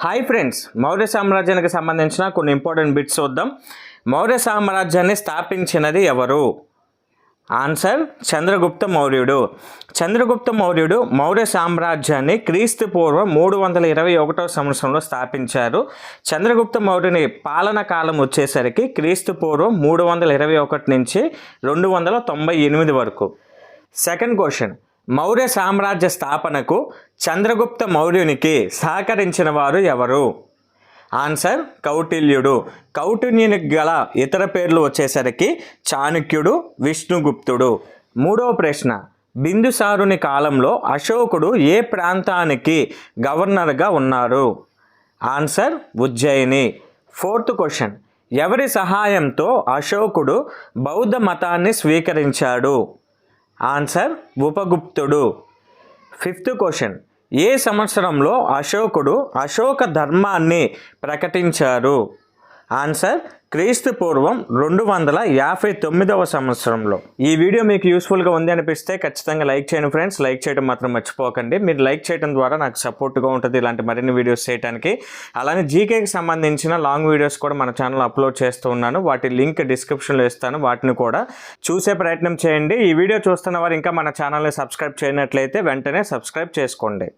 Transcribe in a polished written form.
Hi friends, Maurya సామ్రాజ్యానికి సంబంధించిన కొన్ని ఇంపార్టెంట్ బిట్స్ చూద్దాం. మౌర్య సామ్రాజ్యాన్ని స్థాపించినది ఎవరు? ఆన్సర్ చంద్రగుప్త మౌర్యుడు. చంద్రగుప్త మౌర్యుడు మౌర్య సామ్రాజ్యాన్ని క్రీస్తు పూర్వం 321వ సంవత్సరంలో స్థాపించారు. చంద్రగుప్త మౌర్యుని పాలన కాలం వచ్చేసరికి క్రీస్తు పూర్వం 321 నుంచి 298 వరకు. సెకండ్ క్వశ్చన్, మౌర్య సామ్రాజ్య స్థాపనకు చంద్రగుప్త మౌర్యునికి సహకరించిన వారు ఎవరు? ఆన్సర్ కౌటిల్యుడు. కౌటిల్యునికి గల ఇతర పేర్లు వచ్చేసరికి చాణక్యుడు, విష్ణుగుప్తుడు. మూడవ ప్రశ్న, బిందుసారుని కాలంలో అశోకుడు ఏ ప్రాంతానికి గవర్నర్గా ఉన్నారు? ఆన్సర్ ఉజ్జయిని. ఫోర్త్ క్వశ్చన్, ఎవరి సహాయంతో అశోకుడు బౌద్ధ మతాన్ని స్వీకరించాడు? ఆన్సర్ ఉపగుప్తుడు. ఫిఫ్త్ క్వశ్చన్, ఏ సంవత్సరంలో అశోకుడు అశోక ధర్మాన్ని ప్రకటించారు? ఆన్సర్ క్రీస్తు పూర్వం 259వ సంవత్సరంలో. ఈ వీడియో మీకు యూస్ఫుల్గా ఉంది అనిపిస్తే ఖచ్చితంగా లైక్ చేయండి ఫ్రెండ్స్. లైక్ చేయడం మాత్రం మర్చిపోకండి. మీరు లైక్ చేయడం ద్వారా నాకు సపోర్ట్గా ఉంటుంది ఇలాంటి మరిన్ని వీడియోస్ చేయడానికి. అలానే జీకేకి సంబంధించిన లాంగ్ వీడియోస్ కూడా మన ఛానల్లో అప్లోడ్ చేస్తూ ఉన్నాను. వాటి లింక్ డిస్క్రిప్షన్లో ఇస్తాను, వాటిని కూడా చూసే ప్రయత్నం చేయండి. ఈ వీడియో చూస్తున్న వారు ఇంకా మన ఛానల్ని సబ్స్క్రైబ్ చేయనట్లయితే వెంటనే సబ్స్క్రైబ్ చేసుకోండి.